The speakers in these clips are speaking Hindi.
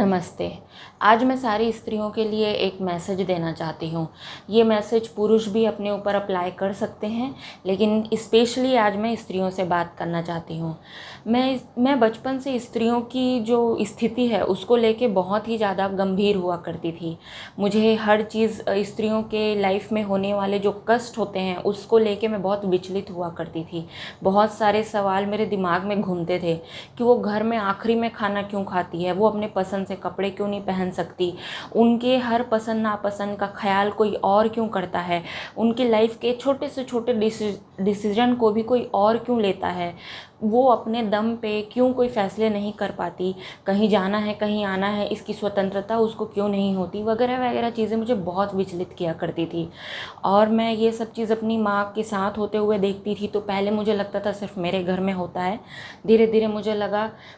नमस्ते। आज मैं सारी स्त्रियों के लिए एक मैसेज देना चाहती हूँ। ये मैसेज पुरुष भी अपने ऊपर अप्लाई कर सकते हैं, लेकिन स्पेशली आज मैं स्त्रियों से बात करना चाहती हूँ। मैं बचपन से स्त्रियों की जो स्थिति है उसको लेके बहुत ही ज़्यादा गंभीर हुआ करती थी। मुझे हर चीज़ स्त्रियों के लाइफ में होने वाले जो कष्ट होते हैं उसको लेके मैं बहुत विचलित हुआ करती थी। बहुत सारे सवाल मेरे दिमाग में घूमते थे कि वो घर में आखिरी में खाना क्यों खाती है, वो अपने पसंद से कपड़े क्यों नहीं पहन सकती, उनके हर पसंद नापसंद का ख्याल कोई और क्यों करता है, उनकी लाइफ के छोटे से छोटे डिसीजन को भी कोई और क्यों लेता है, वो अपने दम पे क्यों कोई फ़ैसले नहीं कर पाती, कहीं जाना है कहीं आना है इसकी स्वतंत्रता उसको क्यों नहीं होती, वगैरह वगैरह चीज़ें मुझे बहुत विचलित किया करती थी। और मैं ये सब चीज़ अपनी माँ के साथ होते हुए देखती थी। तो पहले मुझे लगता था सिर्फ मेरे घर में होता है, धीरे धीरे मुझे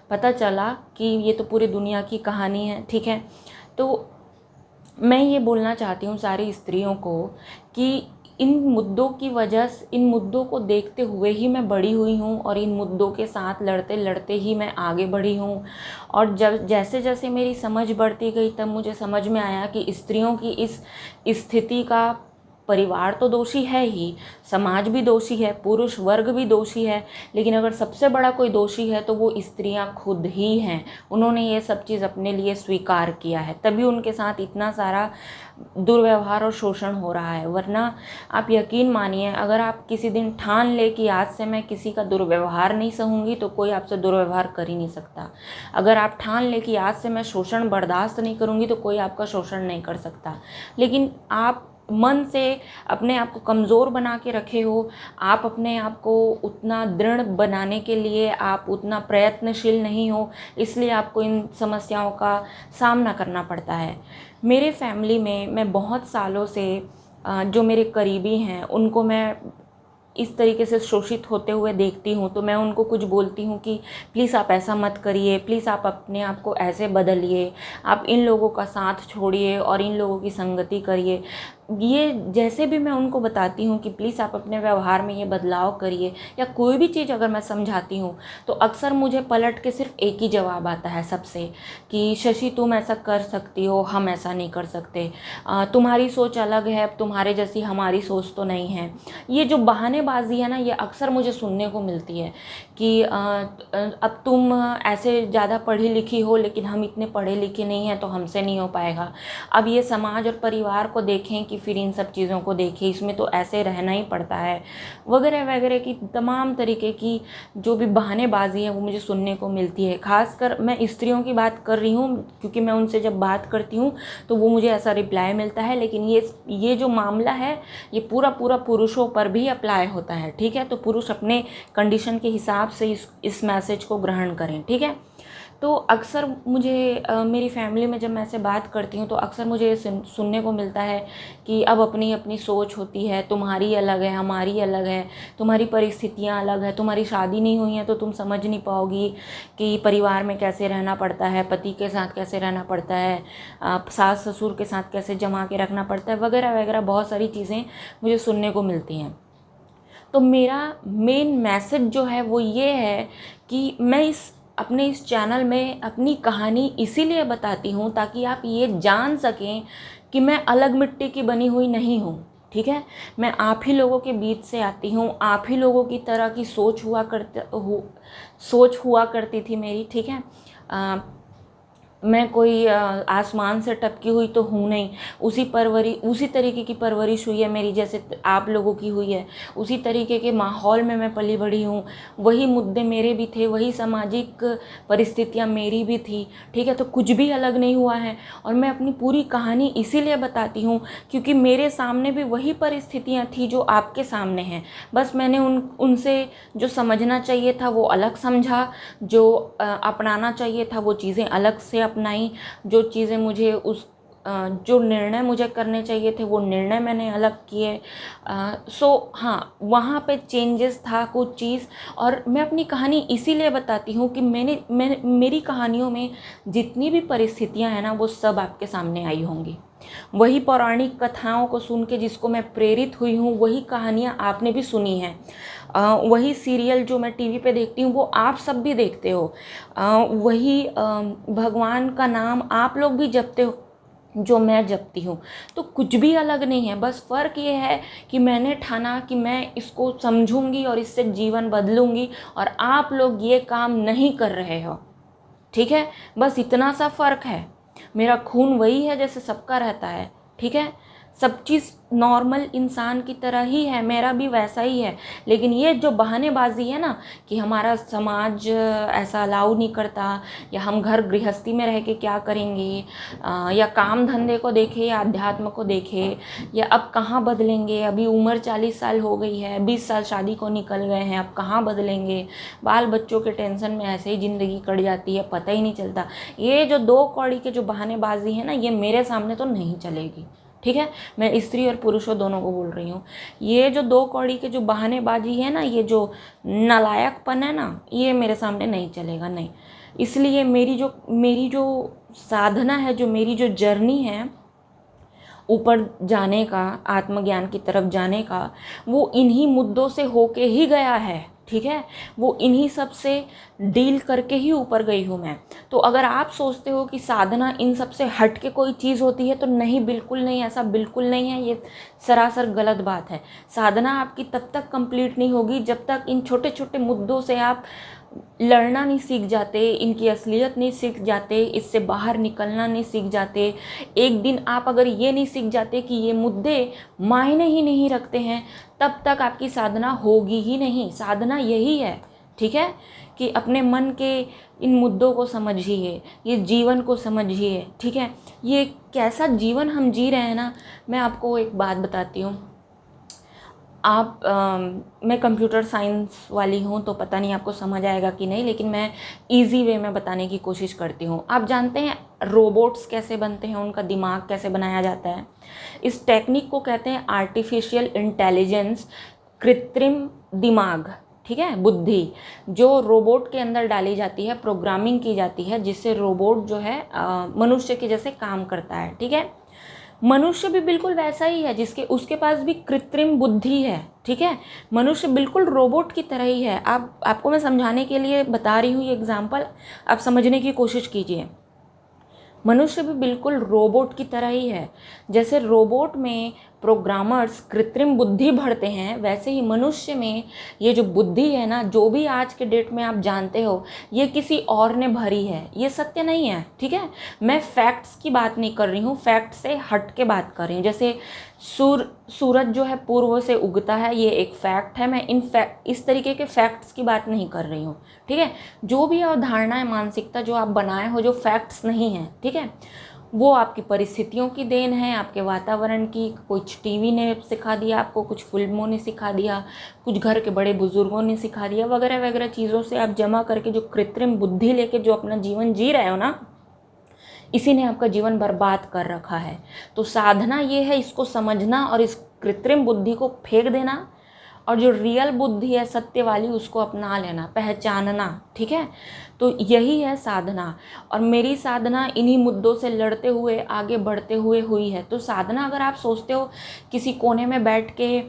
पता चला कि ये तो पूरी दुनिया की कहानी है। ठीक है, तो मैं ये बोलना चाहती हूँ सारी स्त्रियों को कि इन मुद्दों की वजह से, इन मुद्दों को देखते हुए ही मैं बड़ी हुई हूँ और इन मुद्दों के साथ लड़ते लड़ते ही मैं आगे बढ़ी हूँ। और जब जैसे जैसे मेरी समझ बढ़ती गई तब मुझे समझ में आया कि स्त्रियों की इस स्थिति का परिवार तो दोषी है ही, समाज भी दोषी है, पुरुष वर्ग भी दोषी है, लेकिन अगर सबसे बड़ा कोई दोषी है तो वो स्त्रियां खुद ही हैं। उन्होंने ये सब चीज़ अपने लिए स्वीकार किया है, तभी उनके साथ इतना सारा दुर्व्यवहार और शोषण हो रहा है। वरना आप यकीन मानिए, अगर आप किसी दिन ठान ले कि आज से मैं किसी का दुर्व्यवहार नहीं सहूँगी तो कोई आपसे दुर्व्यवहार कर ही नहीं सकता। अगर आप ठान ले कि आज से मैं शोषण बर्दाश्त नहीं करूँगी तो कोई आपका शोषण नहीं कर सकता। लेकिन आप मन से अपने आप को कमज़ोर बना के रखे हो, आप अपने आप को उतना दृढ़ बनाने के लिए आप उतना प्रयत्नशील नहीं हो, इसलिए आपको इन समस्याओं का सामना करना पड़ता है। मेरे फैमिली में मैं बहुत सालों से जो मेरे करीबी हैं उनको मैं इस तरीके से शोषित होते हुए देखती हूँ, तो मैं उनको कुछ बोलती हूँ कि प्लीज़ आप ऐसा मत करिए, प्लीज़ आप अपने आप को ऐसे बदलिए, आप इन लोगों का साथ छोड़िए और इन लोगों की संगति करिए। ये जैसे भी मैं उनको बताती हूँ कि प्लीज़ आप अपने व्यवहार में ये बदलाव करिए, या कोई भी चीज़ अगर मैं समझाती हूँ तो अक्सर मुझे पलट के सिर्फ एक ही जवाब आता है सबसे कि शशि तुम ऐसा कर सकती हो, हम ऐसा नहीं कर सकते, तुम्हारी सोच अलग है, तुम्हारे जैसी हमारी सोच तो नहीं है। ये जो बहानेबाजी है ना, ये अक्सर मुझे सुनने को मिलती है कि अब तुम ऐसे ज़्यादा पढ़ी लिखी हो लेकिन हम इतने पढ़े लिखे नहीं हैं तो हमसे नहीं हो पाएगा। अब ये समाज और परिवार को देखें कि फिर इन सब चीज़ों को देखें, इसमें तो ऐसे रहना ही पड़ता है, वगैरह वगैरह की तमाम तरीके की जो भी बहानेबाजी है वो मुझे सुनने को मिलती है। खासकर मैं स्त्रियों की बात कर रही हूँ क्योंकि मैं उनसे जब बात करती हूँ तो वो मुझे ऐसा रिप्लाई मिलता है, लेकिन ये जो मामला है ये पूरा पूरा पुरुषों पर भी अप्लाई होता है। ठीक है, तो पुरुष अपने कंडीशन के हिसाब से इस मैसेज को ग्रहण करें। ठीक है, तो अक्सर मुझे मेरी फैमिली में जब मैं ऐसे बात करती हूँ तो अक्सर मुझे ये सुनने को मिलता है कि अब अपनी अपनी सोच होती है, तुम्हारी अलग है, हमारी अलग है, तुम्हारी परिस्थितियाँ अलग है, तुम्हारी शादी नहीं हुई है तो तुम समझ नहीं पाओगी कि परिवार में कैसे रहना पड़ता है, पति के साथ कैसे रहना पड़ता है, सास ससुर के साथ कैसे जमा के रखना पड़ता है, वगैरह वगैरह बहुत सारी चीज़ें मुझे सुनने को मिलती हैं। तो मेरा मेन मैसेज जो है वो ये है कि मैं अपने इस चैनल में अपनी कहानी इसीलिए बताती हूँ ताकि आप ये जान सकें कि मैं अलग मिट्टी की बनी हुई नहीं हूँ। ठीक है, मैं आप ही लोगों के बीच से आती हूँ, आप ही लोगों की तरह की सोच हुआ करती थी मेरी। ठीक है, मैं कोई आसमान से टपकी हुई तो हूँ नहीं, उसी तरीके की परवरिश हुई है मेरी जैसे आप लोगों की हुई है, उसी तरीके के माहौल में मैं पली बड़ी हूँ, वही मुद्दे मेरे भी थे, वही सामाजिक परिस्थितियाँ मेरी भी थी। ठीक है, तो कुछ भी अलग नहीं हुआ है और मैं अपनी पूरी कहानी इसीलिए बताती हूँ क्योंकि मेरे सामने भी वही परिस्थितियाँ थी जो आपके सामने हैं। बस मैंने उनसे जो समझना चाहिए था वो अलग समझा, जो अपनाना चाहिए था वो चीज़ें अलग से अपनाई, जो चीज़ें मुझे जो निर्णय मुझे करने चाहिए थे वो निर्णय मैंने अलग किए। हाँ, वहाँ पे चेंजेस था कुछ चीज़। और मैं अपनी कहानी इसीलिए बताती हूँ कि मेरी कहानियों में जितनी भी परिस्थितियाँ हैं ना, वो सब आपके सामने आई होंगी। वही पौराणिक कथाओं को सुन के जिसको मैं प्रेरित हुई हूँ, वही कहानियाँ आपने भी सुनी हैं। वही सीरियल जो मैं टीवी पे देखती हूँ वो आप सब भी देखते हो। वही भगवान का नाम आप लोग भी जपते हो जो मैं जपती हूँ। तो कुछ भी अलग नहीं है, बस फ़र्क ये है कि मैंने ठाना कि मैं इसको समझूंगी और इससे जीवन बदलूंगी, और आप लोग ये काम नहीं कर रहे हो। ठीक है, बस इतना सा फ़र्क है। मेरा खून वही है जैसे सबका रहता है। ठीक है, सब चीज़ नॉर्मल इंसान की तरह ही है, मेरा भी वैसा ही है। लेकिन ये जो बहानेबाजी है ना कि हमारा समाज ऐसा अलाउ नहीं करता, या हम घर गृहस्थी में रह के क्या करेंगे, या काम धंधे को देखे या अध्यात्म को देखे, या अब कहाँ बदलेंगे, अभी उम्र 40 साल हो गई है, 20 साल शादी को निकल गए हैं, अब कहाँ बदलेंगे, बाल बच्चों के टेंशन में ऐसे ही ज़िंदगी कट जाती है, पता ही नहीं चलता। ये जो दो कौड़ी के जो बहानेबाजी है ना, ये मेरे सामने तो नहीं चलेगी। ठीक है, मैं स्त्री और पुरुषों दोनों को बोल रही हूँ। ये जो दो कौड़ी के जो बहानेबाजी है ना, ये जो नालायकपन है ना, ये मेरे सामने नहीं चलेगा, नहीं। इसलिए मेरी जो साधना है, जो मेरी जो जर्नी है ऊपर जाने का, आत्मज्ञान की तरफ जाने का, वो इन्हीं मुद्दों से होके ही गया है। ठीक है, वो इन्हीं सब से डील करके ही ऊपर गई हूँ मैं। तो अगर आप सोचते हो कि साधना इन सब से हट के कोई चीज़ होती है, तो नहीं, बिल्कुल नहीं, ऐसा बिल्कुल नहीं है। ये सरासर गलत बात है। साधना आपकी तब तक कंप्लीट नहीं होगी जब तक इन छोटे छोटे मुद्दों से आप लड़ना नहीं सीख जाते, इनकी असलियत नहीं सीख जाते, इससे बाहर निकलना नहीं सीख जाते। एक दिन आप अगर ये नहीं सीख जाते कि ये मुद्दे मायने ही नहीं रखते हैं, तब तक आपकी साधना होगी ही नहीं। साधना यही है, ठीक है, कि अपने मन के इन मुद्दों को समझिए, ये जीवन को समझिए। ठीक है, ये कैसा जीवन हम जी रहे हैं ना, मैं आपको एक बात बताती हूँ। मैं कंप्यूटर साइंस वाली हूँ, तो पता नहीं आपको समझ आएगा कि नहीं, लेकिन मैं इजी वे में बताने की कोशिश करती हूँ। आप जानते हैं रोबोट्स कैसे बनते हैं, उनका दिमाग कैसे बनाया जाता है? इस टेक्निक को कहते हैं आर्टिफिशियल इंटेलिजेंस, कृत्रिम दिमाग। ठीक है, बुद्धि जो रोबोट के अंदर डाली जाती है, प्रोग्रामिंग की जाती है, जिससे रोबोट जो है मनुष्य के जैसे काम करता है। ठीक है, मनुष्य भी बिल्कुल वैसा ही है, जिसके उसके पास भी कृत्रिम बुद्धि है। ठीक है, मनुष्य बिल्कुल रोबोट की तरह ही है। आपको मैं समझाने के लिए बता रही हूँ ये एग्जाम्पल, आप समझने की कोशिश कीजिए। मनुष्य भी बिल्कुल रोबोट की तरह ही है। जैसे रोबोट में प्रोग्रामर्स कृत्रिम बुद्धि भरते हैं, वैसे ही मनुष्य में ये जो बुद्धि है ना, जो भी आज के डेट में आप जानते हो, ये किसी और ने भरी है, ये सत्य नहीं है। ठीक है, मैं फैक्ट्स की बात नहीं कर रही हूँ, फैक्ट से हट के बात कर रही हूँ। जैसे सूरज जो है पूर्व से उगता है, ये एक फैक्ट है। मैं इस तरीके के फैक्ट्स की बात नहीं कर रही हूँ। ठीक है, जो भी अवधारणाएं, मानसिकता जो आप बनाए हो, जो फैक्ट्स नहीं है, ठीक है, वो आपकी परिस्थितियों की देन है, आपके वातावरण की। कुछ टीवी ने सिखा दिया आपको, कुछ फिल्मों ने सिखा दिया, कुछ घर के बड़े बुजुर्गों ने सिखा दिया, वगैरह वगैरह चीज़ों से आप जमा करके जो कृत्रिम बुद्धि लेके जो अपना जीवन जी रहे हो ना, इसी ने आपका जीवन बर्बाद कर रखा है। तो साधना ये है, इसको समझना और इस कृत्रिम बुद्धि को फेंक देना, और जो रियल बुद्धि है सत्य वाली, उसको अपना लेना, पहचानना। ठीक है, तो यही है साधना। और मेरी साधना इन्हीं मुद्दों से लड़ते हुए, आगे बढ़ते हुए हुई है। तो साधना, अगर आप सोचते हो किसी कोने में बैठ के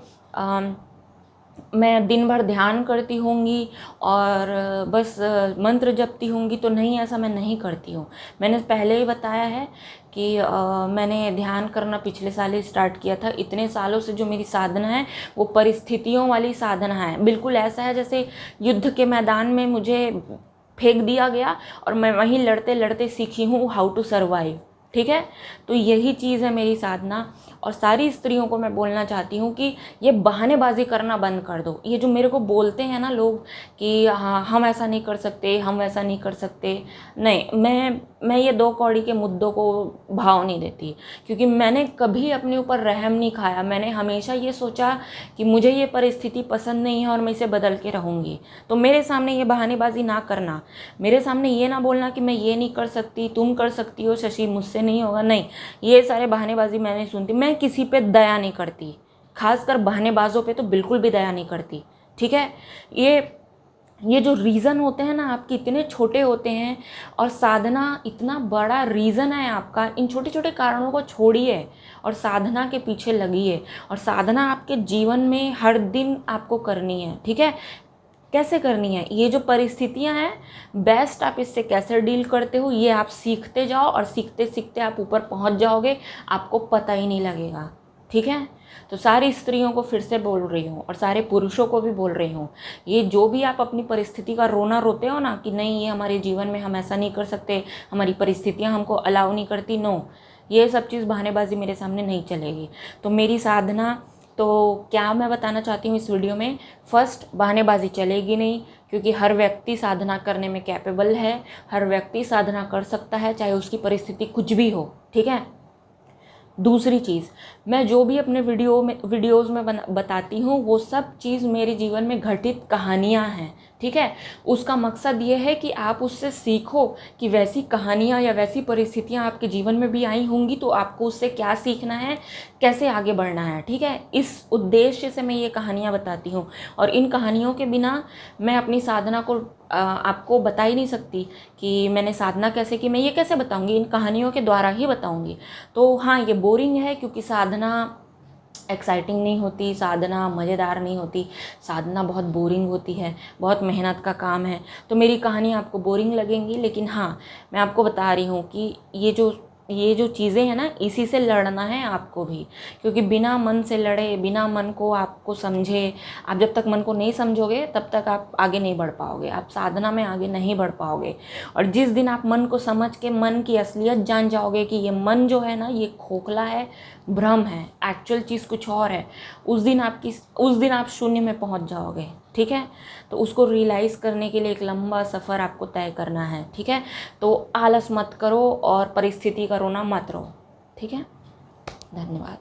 मैं दिन भर ध्यान करती होंगी और बस मंत्र जपती होंगी, तो नहीं, ऐसा मैं नहीं करती हूँ। मैंने पहले ही बताया है कि मैंने ध्यान करना पिछले साल ही स्टार्ट किया था। इतने सालों से जो मेरी साधना है वो परिस्थितियों वाली साधना है। बिल्कुल ऐसा है जैसे युद्ध के मैदान में मुझे फेंक दिया गया और मैं वहीं लड़ते लड़ते सीखी हूँ हाउ टू सर्वाइव। ठीक है, तो यही चीज़ है मेरी साधना। और सारी स्त्रियों को मैं बोलना चाहती हूँ कि ये बहानेबाजी करना बंद कर दो। ये जो मेरे को बोलते हैं ना लोग कि हाँ, हम ऐसा नहीं कर सकते, हम वैसा नहीं कर सकते, नहीं, मैं ये दो कौड़ी के मुद्दों को भाव नहीं देती, क्योंकि मैंने कभी अपने ऊपर रहम नहीं खाया। मैंने हमेशा ये सोचा कि मुझे ये परिस्थिति पसंद नहीं है और मैं इसे बदल के रहूँगी। तो मेरे सामने ये बहानेबाजी ना करना, मेरे सामने ये ना बोलना कि मैं ये नहीं कर सकती, तुम कर सकती हो, शशि मुझसे नहीं होगा, नहीं, ये सारे बहानेबाजी मैं नहीं सुनती। मैं किसी पे दया नहीं करती, खासकर बहानेबाजों पे तो बिल्कुल भी दया नहीं करती, ठीक है। ये जो रीज़न होते हैं ना आपके, इतने छोटे होते हैं, और साधना इतना बड़ा रीज़न है आपका। इन छोटे छोटे कारणों को छोड़िए और साधना के पीछे लगिए। और साधना आपके जीवन में हर दिन आपको करनी है, ठीक है। कैसे करनी है, ये जो परिस्थितियां हैं, बेस्ट आप इससे कैसे डील करते हो ये आप सीखते जाओ, और सीखते सीखते आप ऊपर पहुंच जाओगे, आपको पता ही नहीं लगेगा, ठीक है। तो सारी स्त्रियों को फिर से बोल रही हूँ, और सारे पुरुषों को भी बोल रही हूँ, ये जो भी आप अपनी परिस्थिति का रोना रोते हो ना कि नहीं ये हमारे जीवन में हम ऐसा नहीं कर सकते, हमारी परिस्थितियाँ हमको अलाउ नहीं करती, नो, ये सब चीज़ बहानेबाजी मेरे सामने नहीं चलेगी। तो मेरी साधना, तो क्या मैं बताना चाहती हूँ इस वीडियो में, फर्स्ट, बहानेबाजी चलेगी नहीं, क्योंकि हर व्यक्ति साधना करने में कैपेबल है, हर व्यक्ति साधना कर सकता है, चाहे उसकी परिस्थिति कुछ भी हो, ठीक है। दूसरी चीज़, मैं जो भी अपने वीडियोज़ में बताती हूँ वो सब चीज़ मेरे जीवन में घटित कहानियाँ हैं, ठीक है। उसका मकसद ये है कि आप उससे सीखो कि वैसी कहानियाँ या वैसी परिस्थितियाँ आपके जीवन में भी आई होंगी तो आपको उससे क्या सीखना है, कैसे आगे बढ़ना है, ठीक है। इस उद्देश्य से मैं ये कहानियाँ बताती हूँ, और इन कहानियों के बिना मैं अपनी साधना को आपको बता ही नहीं सकती कि मैंने साधना कैसे की। मैं ये कैसे बताऊँगी, इन कहानियों के द्वारा ही बताऊँगी। तो हाँ, ये बोरिंग है क्योंकि साधना एक्साइटिंग नहीं होती, साधना मज़ेदार नहीं होती, साधना बहुत बोरिंग होती है, बहुत मेहनत का काम है। तो मेरी कहानी आपको बोरिंग लगेंगी, लेकिन हाँ, मैं आपको बता रही हूँ कि ये जो चीज़ें हैं ना, इसी से लड़ना है आपको भी, क्योंकि बिना मन से लड़े, बिना मन को आपको समझे, आप जब तक मन को नहीं समझोगे तब तक आप आगे नहीं बढ़ पाओगे, आप साधना में आगे नहीं बढ़ पाओगे। और जिस दिन आप मन को समझ के मन की असलियत जान जाओगे कि ये मन जो है ना ये खोखला है, भ्रम है, एक्चुअल चीज़ कुछ और है, उस दिन आप शून्य में पहुंच जाओगे, ठीक है। तो उसको रियलाइज़ करने के लिए एक लंबा सफ़र आपको तय करना है, ठीक है। तो आलस मत करो और परिस्थिति का रोना मत रो, ठीक है। धन्यवाद।